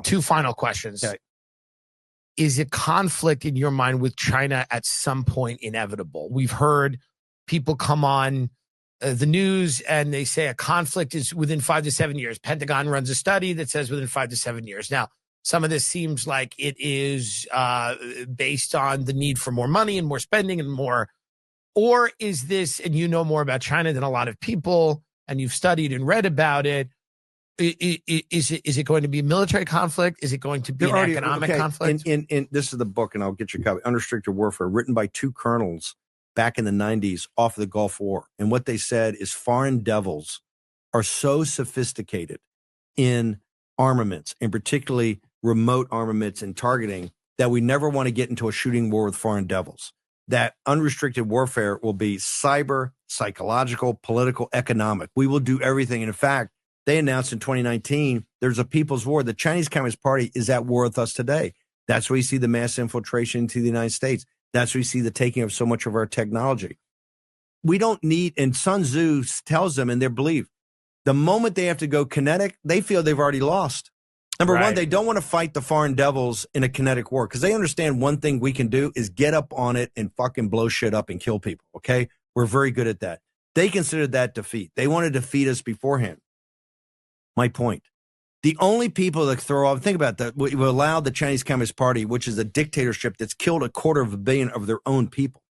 Two final questions. Okay. Is a conflict in your mind with China at some point inevitable? We've heard people come on the news and they say a conflict is within 5 to 7 years. Pentagon runs a study that says within 5 to 7 years. Now, some of this seems like it is based on the need for more money and more spending and more. Or is this, and you know more about China than a lot of people, and you've studied and read about it, is it going to be a military conflict? Is it going to be an economic conflict? In this is the book, and I'll get you a copy, Unrestricted Warfare, written by two colonels back in the 90s off of the Gulf War. And what they said is foreign devils are so sophisticated in armaments, and particularly remote armaments and targeting, that we never want to get into a shooting war with foreign devils. That unrestricted warfare will be cyber, psychological, political, economic. We will do everything. And in fact, they announced in 2019, there's a people's war. The Chinese Communist Party is at war with us today. That's where you see the mass infiltration into the United States. That's where you see the taking of so much of our technology. We don't need, and Sun Tzu tells them in their belief, the moment they have to go kinetic, they feel they've already lost. Number one, they don't want to fight the foreign devils in a kinetic war because they understand one thing we can do is get up on it and fucking blow shit up and kill people, okay? We're very good at that. They considered that defeat. They want to defeat us beforehand. My point. The only people that throw off, think about that, we allow the Chinese Communist Party, which is a dictatorship that's killed 250 million of their own people,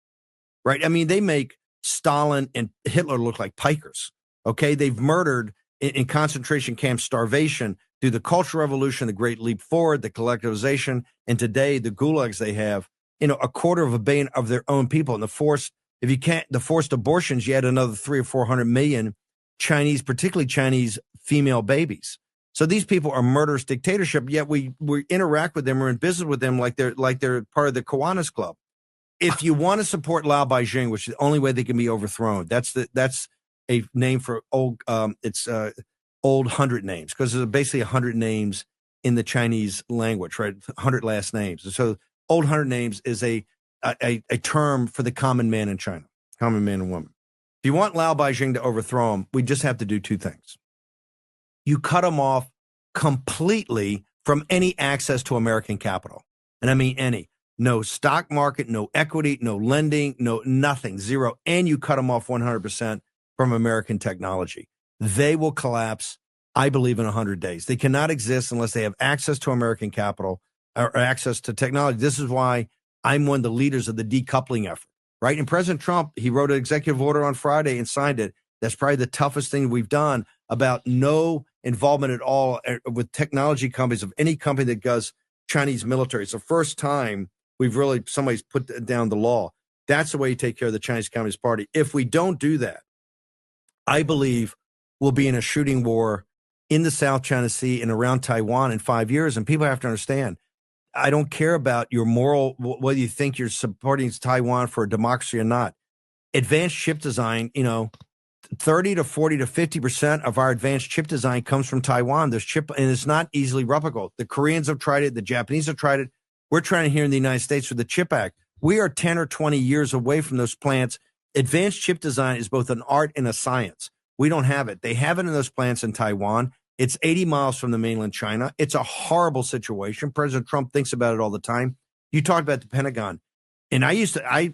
right? I mean, they make Stalin and Hitler look like pikers, okay? They've murdered in concentration camps, starvation, through the Cultural Revolution, the Great Leap Forward, the collectivization, and today the gulags they have, 250 million of their own people. And the forced abortions, you had another 300 or 400 million Chinese, particularly Chinese female babies. So these people are murderous dictatorship, yet we interact with them, we're in business with them like they're part of the Kiwanis Club. If you want to support Lao Beijing, which is the only way they can be overthrown, that's a name for old, old 100 names, because there's basically 100 names in the Chinese language, right? 100 last names. So old 100 names is a term for the common man in China, common man and woman. If you want Lao Beijing to overthrow him, we just have to do two things. You cut him off completely from any access to American capital. And I mean any. No stock market, no equity, no lending, no nothing, zero. And you cut him off 100% from American technology. They will collapse, I believe, in 100 days. They cannot exist unless they have access to American capital or access to technology. This is why I'm one of the leaders of the decoupling effort, right? And President Trump, he wrote an executive order on Friday and signed it. That's probably the toughest thing we've done about no involvement at all with technology companies of any company that does Chinese military. It's the first time somebody's put down the law. That's the way you take care of the Chinese Communist Party. If we don't do that, I believe we'll be in a shooting war in the South China Sea and around Taiwan in 5 years. And people have to understand, I don't care about your moral, whether you think you're supporting Taiwan for a democracy or not. Advanced chip design, 30 to 40 to 50% of our advanced chip design comes from Taiwan. There's chip, and it's not easily replicable. The Koreans have tried it. The Japanese have tried it. We're trying it here in the United States with the CHIP Act. We are 10 or 20 years away from those plants. Advanced chip design is both an art and a science. We don't have it. They have it in those plants in Taiwan. It's 80 miles from the mainland China. It's a horrible situation. President Trump thinks about it all the time. You talked about the Pentagon. And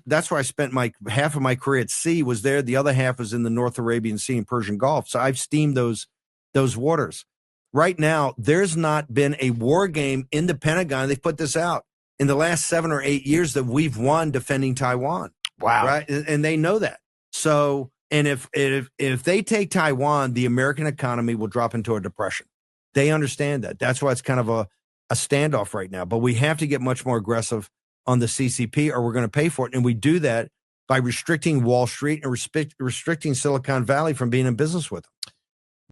that's where I spent half of my career at sea was there. The other half was in the North Arabian Sea and Persian Gulf. So I've steamed those waters. Right now, there's not been a war game in the Pentagon. They put this out in the last 7 or 8 years that we've won defending Taiwan. Wow. Right. And they know that. So, and if they take Taiwan, the American economy will drop into a depression. They understand that. That's why it's kind of a standoff right now. But we have to get much more aggressive on the CCP or we're going to pay for it. And we do that by restricting Wall Street and restricting Silicon Valley from being in business with them.